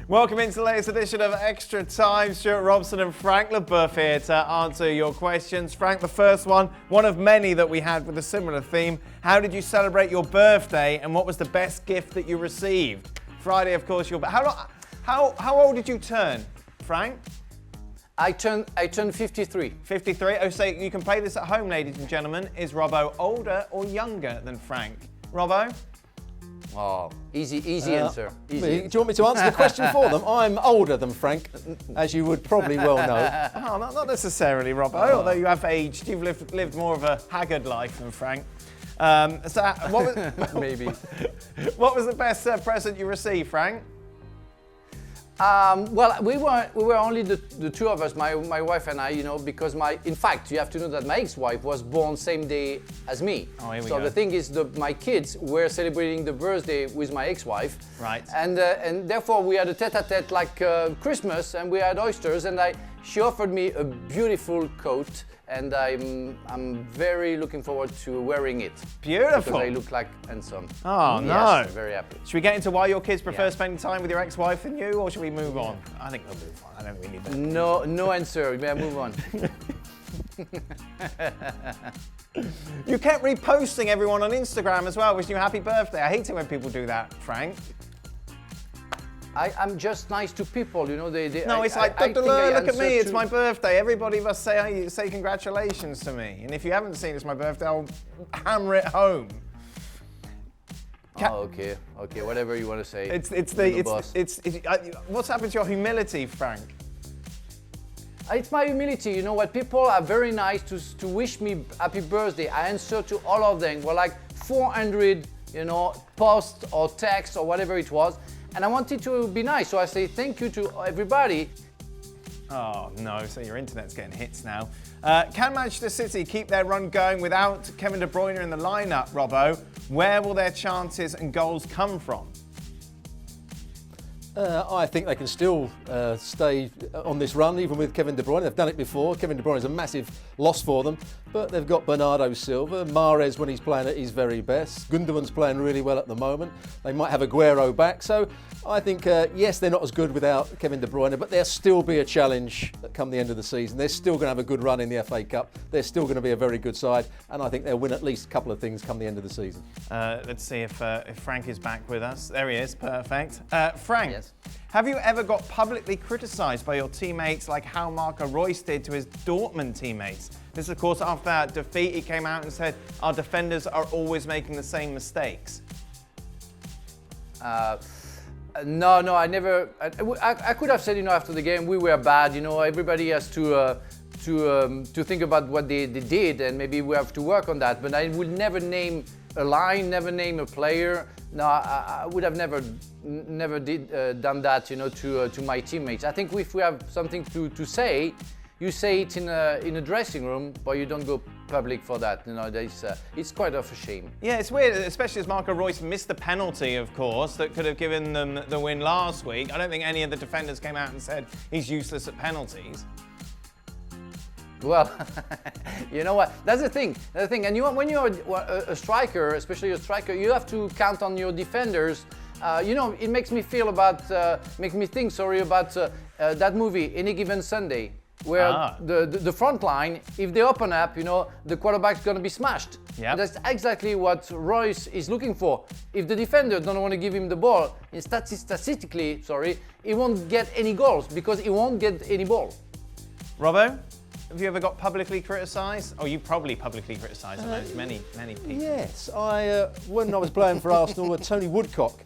Welcome into the latest edition of Extra Time. Stewart, Robson and Frank Leboeuf here to answer your questions. Frank, the first one of many that we had with a similar theme. How did you celebrate your birthday and what was the best gift that you received? Friday, of course, how old did you turn, Frank? I turned 53. 53. Oh, so you can play this at home, ladies and gentlemen. Is Robbo older or younger than Frank? Robbo? Oh, easy answer. Do you want me to answer the question for them? I'm older than Frank, as you would probably well know. Oh, not necessarily, Robbo, although you have aged. You've lived more of a haggard life than Frank. Maybe. What was the best present you received, Frank? Well, we were only the two of us, my wife and I, because in fact, you have to know that my ex-wife was born same day as me. Oh, here we so go. the thing is, my kids were celebrating the birthday with my ex-wife. Right. And therefore, we had a tete-a-tete like Christmas, and we had oysters, and she offered me a beautiful coat, and I'm very looking forward to wearing it. Beautiful. Because I look like handsome. Oh, no. Yes, very happy. Should we get into why your kids prefer spending time with your ex-wife than you, or should we move on? I think we'll move on. I don't really need that. No answer. We better move on. You kept reposting everyone on Instagram as well, wishing you a happy birthday. I hate it when people do that, Frank. I'm just nice to people, No, it's like, look at me, it's my birthday. Everybody must say congratulations to me. And if you haven't seen it's my birthday, I'll hammer it home. Okay, whatever you want to say. What's happened to your humility, Frank? It's my humility. You know what? People are very nice to wish me happy birthday. I answer to all of them. Well, like 400, posts or texts or whatever it was. And I wanted to be nice, so I say thank you to everybody. Oh no, so your internet's getting hits now. Can Manchester City keep their run going without Kevin De Bruyne in the lineup, Robbo? Where will their chances and goals come from? I think they can still stay on this run, even with Kevin De Bruyne. They've done it before. Kevin De Bruyne is a massive loss for them, but they've got Bernardo Silva. Mahrez, when he's playing at his very best. Gundogan's playing really well at the moment. They might have Aguero back. So I think, yes, they're not as good without Kevin De Bruyne, but there'll still be a challenge come the end of the season. They're still going to have a good run in the FA Cup. They're still going to be a very good side, and I think they'll win at least a couple of things come the end of the season. Let's see if Frank is back with us. There he is, perfect. Frank, Yes. Have you ever got publicly criticised by your teammates like how Marco Reus did to his Dortmund teammates? This, of course, after that defeat, he came out and said, our defenders are always making the same mistakes. No, I never. I could have said, after the game, we were bad. Everybody has to think about what they did, and maybe we have to work on that. But I would never name a line, never name a player. No, I would have never done that, to my teammates. I think if we have something to say, you say it in a dressing room, but you don't go public for that. It's quite of a shame. Yeah, it's weird, especially as Marco Reus missed the penalty, of course, that could have given them the win last week. I don't think any of the defenders came out and said he's useless at penalties. Well, you know what? That's the thing. And when you're a striker, especially a striker, you have to count on your defenders. It makes me think about that movie, Any Given Sunday, where the front line, if they open up, the quarterback's going to be smashed. Yep. That's exactly what Reus is looking for. If the defender don't want to give him the ball, statistically, he won't get any goals because he won't get any ball. Robbo? Have you ever got publicly criticised? Oh, you probably publicly criticised many people. Yes, when I was playing for Arsenal with Tony Woodcock,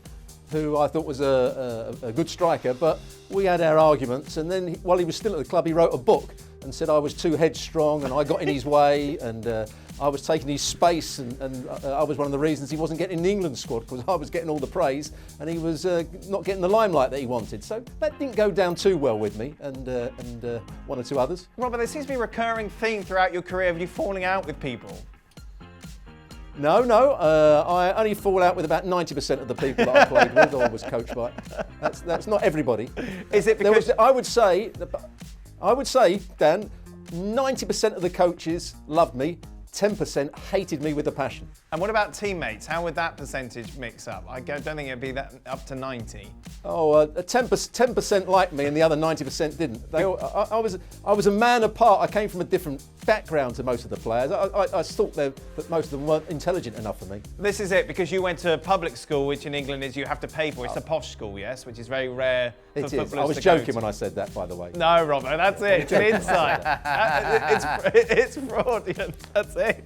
who I thought was a good striker, but we had our arguments, and then while he was still at the club, he wrote a book and said I was too headstrong and I got in his way, and I was taking his space, and I was one of the reasons he wasn't getting in the England squad, because I was getting all the praise and he was not getting the limelight that he wanted. So that didn't go down too well with me and one or two others. Robert, there seems to be a recurring theme throughout your career of you falling out with people. No, I only fall out with about 90% of the people that I played with or was coached by. That's not everybody. Is it because... I would say, Dan, 90% of the coaches loved me, 10% hated me with a passion. And what about teammates? How would that percentage mix up? I don't think it'd be that up to 90. Oh, 10% liked me and the other 90% didn't. I was a man apart. I came from a different background to most of the players. I thought that most of them weren't intelligent enough for me. This is it, because you went to public school, which in England is you have to pay for. It's a posh school, yes, which is very rare for footballers. I was to joking go to. when I said that, by the way. No, Robbo, that's it. It's an insight. It's fraudulent. That's it.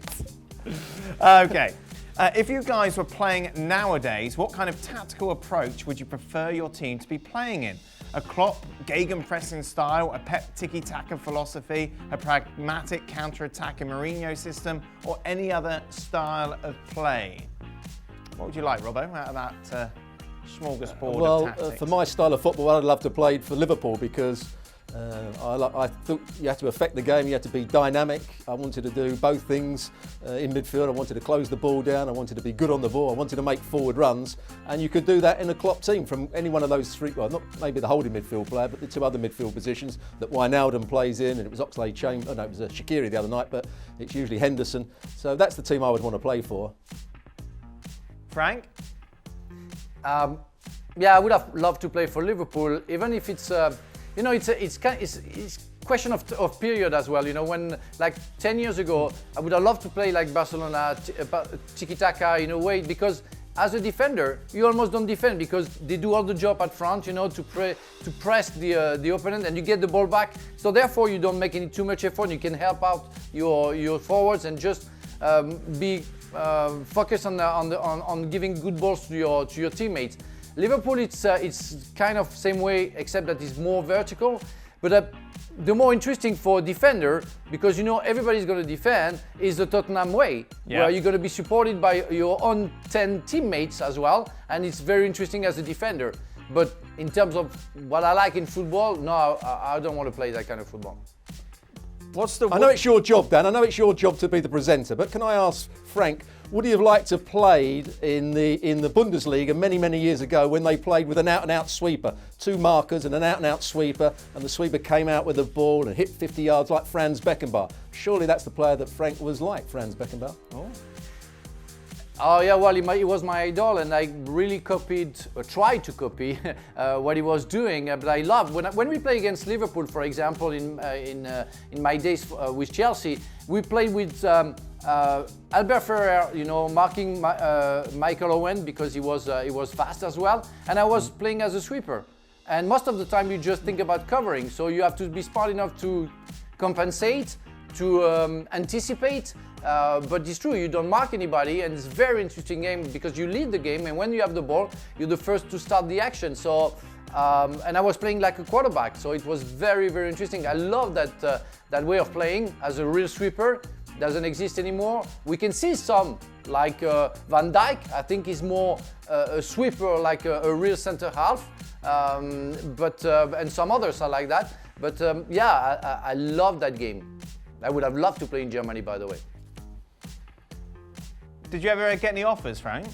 Okay. If you guys were playing nowadays, what kind of tactical approach would you prefer your team to be playing in? A Klopp gegenpressing style, a Pep tiki-taka philosophy, a pragmatic counter-attacking Mourinho system, or any other style of play? What would you like, Robbo, out of that smorgasbord of tactics? For my style of football, I'd love to play for Liverpool because I thought you had to affect the game, you had to be dynamic. I wanted to do both things in midfield. I wanted to close the ball down, I wanted to be good on the ball, I wanted to make forward runs, and you could do that in a Klopp team from any one of those three, well, not maybe the holding midfield player, but the two other midfield positions that Wijnaldum plays in, and it was Oxlade-Chamberlain, no, it was Shaqiri the other night, but it's usually Henderson. So that's the team I would want to play for. Frank? Yeah, I would have loved to play for Liverpool, even if it's it's question of period as well. You know, when like 10 years ago, I would have loved to play like Barcelona, tiki-taka in a way, because as a defender, you almost don't defend because they do all the job at front, you know, to press the opponent, and you get the ball back. So therefore, you don't make any too much effort. You can help out your forwards and just be focused on giving good balls to your teammates. Liverpool, it's kind of same way, except that it's more vertical. But the more interesting for a defender, because you know everybody's going to defend, is the Tottenham way, where you're going to be supported by your own 10 teammates as well, and it's very interesting as a defender. But in terms of what I like in football, no, I don't want to play that kind of football. I know it's your job, Dan. I know it's your job to be the presenter, but can I ask Frank, would he have liked to have played in the Bundesliga many years ago when they played with an out-and-out sweeper, two markers and an out-and-out sweeper, and the sweeper came out with the ball and hit 50 yards like Franz Beckenbauer? Surely that's the player that Frank was like, Franz Beckenbauer. Oh yeah, well, he was my idol, and I really copied, or tried to copy, what he was doing. But I loved when we play against Liverpool, for example, in my days with Chelsea, we played with Albert Ferrer, you know, marking Michael Owen because he was fast as well, and I was playing as a sweeper. And most of the time, you just think about covering, so you have to be smart enough to compensate, to anticipate. But it's true, you don't mark anybody, and it's a very interesting game because you lead the game, and when you have the ball, you're the first to start the action. So, and I was playing like a quarterback, so it was very interesting. I love that way of playing as a real sweeper. Doesn't exist anymore. We can see some, like Van Dijk, I think is more a sweeper, like a real centre half, and some others are like that. But yeah, I love that game. I would have loved to play in Germany, by the way. Did you ever get any offers, Frank?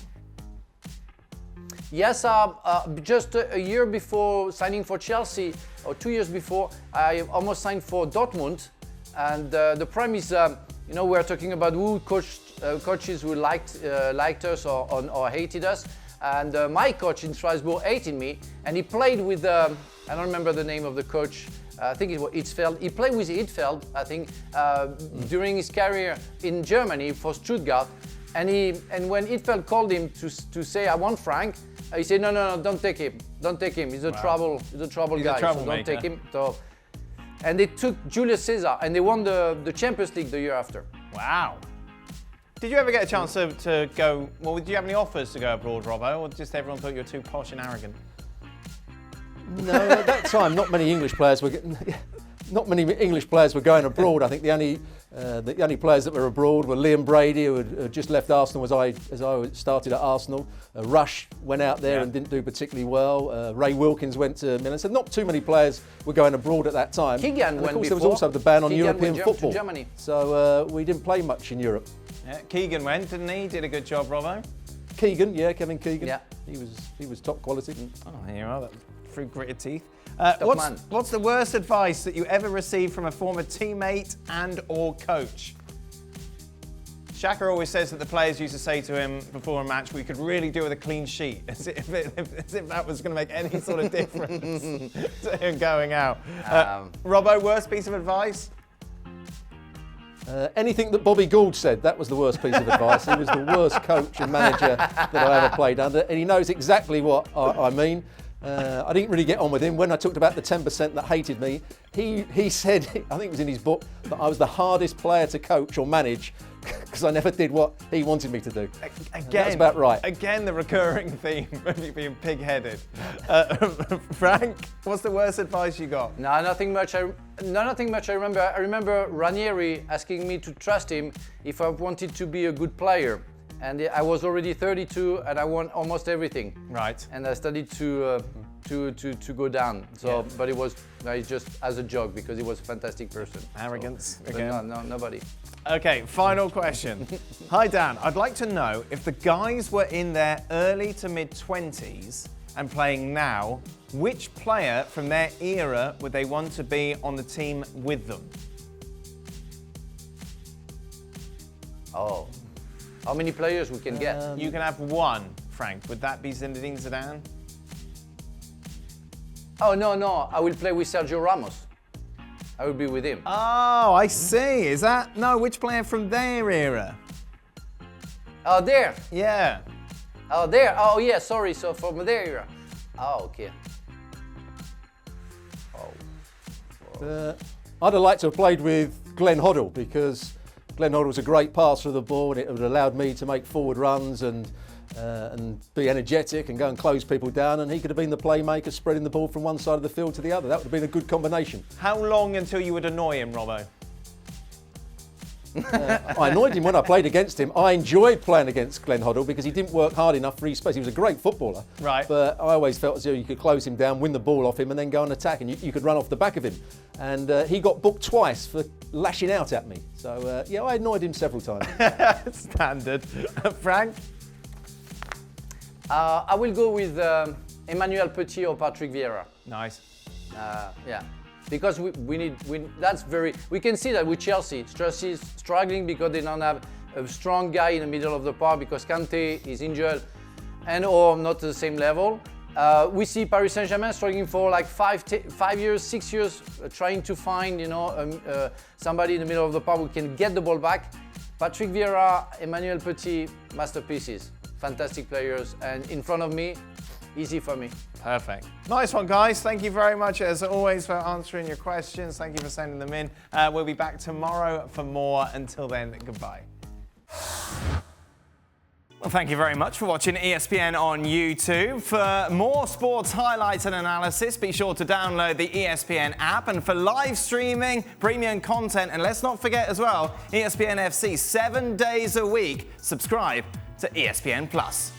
Yes, just a year before signing for Chelsea, or 2 years before, I almost signed for Dortmund. And the prime is, you know, we're talking about who coaches who liked us or hated us. And my coach in Strasbourg hated me, and he played with, I don't remember the name of the coach, I think it was Hitzfeld. He played with Hitzfeld, I think, during his career in Germany for Stuttgart. And when Hitzfeld called him to say, I want Frank, he said, no, don't take him. Don't take him. He's a trouble guy, so don't take him. So, and they took Julius Caesar, and they won the Champions League the year after. Wow. Did you ever get a chance to go, well, did you have any offers to go abroad, Robbo, or just everyone thought you were too posh and arrogant? No, at that time, not many English players were going abroad. I think the only players that were abroad were Liam Brady, who had just left Arsenal as I started at Arsenal. Rush went out there and didn't do particularly well. Ray Wilkins went to Milan. So not too many players were going abroad at that time. Keegan went of course, before. there was also the ban on Keegan European football. to Germany. So we didn't play much in Europe. Yeah, Keegan went, didn't he? Did a good job, Robbo. Keegan, Kevin Keegan. Yeah. He was top quality. Oh, here you are, through gritted teeth. Man. What's the worst advice that you ever received from a former teammate and/or coach? Xhaka always says that the players used to say to him before a match, we could really do with a clean sheet, as if that was going to make any sort of difference to him going out. Robbo, worst piece of advice? Anything that Bobby Gould said, that was the worst piece of advice. He was the worst coach and manager that I ever played under, and he knows exactly what I mean. I didn't really get on with him. When I talked about the 10% that hated me, he said, I think it was in his book, that I was the hardest player to coach or manage because I never did what he wanted me to do. Again, that's about right. Again, the recurring theme of you being pig-headed. Frank, what's the worst advice you got? No, nothing much. Nothing much. I remember Ranieri asking me to trust him if I wanted to be a good player. And I was already 32 and I won almost everything. Right. And I started to go down. So, Yeah. but it was just as a joke because he was a fantastic person. Arrogance So, again. No, nobody. Okay, final question. Hi Dan, I'd like to know if the guys were in their early to mid-20s and playing now, which player from their era would they want to be on the team with them? Oh. How many players we can get? You can have one, Frank. Would that be Zinedine Zidane? Oh, no. I will play with Sergio Ramos. I will be with him. Oh, I see. Is that... No, which player from their era? Oh, there. Yeah. Oh, there. Oh, yeah, sorry. So from their era. Oh, okay. I'd have liked to have played with Glenn Hoddle because Glenn Hoddle was a great passer of the ball and it would have allowed me to make forward runs and be energetic and go and close people down, and he could have been the playmaker spreading the ball from one side of the field to the other. That would have been a good combination. How long until you would annoy him, Robbo? I annoyed him when I played against him. I enjoyed playing against Glenn Hoddle because he didn't work hard enough for his space. He was a great footballer. Right. But I always felt as though you could close him down, win the ball off him and then go and attack, and you could run off the back of him. And he got booked twice for lashing out at me. So, yeah, I annoyed him several times. Standard. Frank? I will go with Emmanuel Petit or Patrick Vieira. Nice. Yeah, because we can see that with Chelsea. Chelsea is struggling because they don't have a strong guy in the middle of the park because Kante is injured and or not at the same level. We see Paris Saint-Germain struggling for like 5 years, 6 years, trying to find somebody in the middle of the park who can get the ball back. Patrick Vieira, Emmanuel Petit, masterpieces. Fantastic players, and in front of me, easy for me. Perfect. Nice one, guys. Thank you very much, as always, for answering your questions. Thank you for sending them in. We'll be back tomorrow for more. Until then, goodbye. Well, thank you very much for watching ESPN on YouTube. For more sports highlights and analysis, be sure to download the ESPN app. And for live streaming, premium content, and let's not forget as well, ESPN FC 7 days a week. Subscribe to ESPN Plus.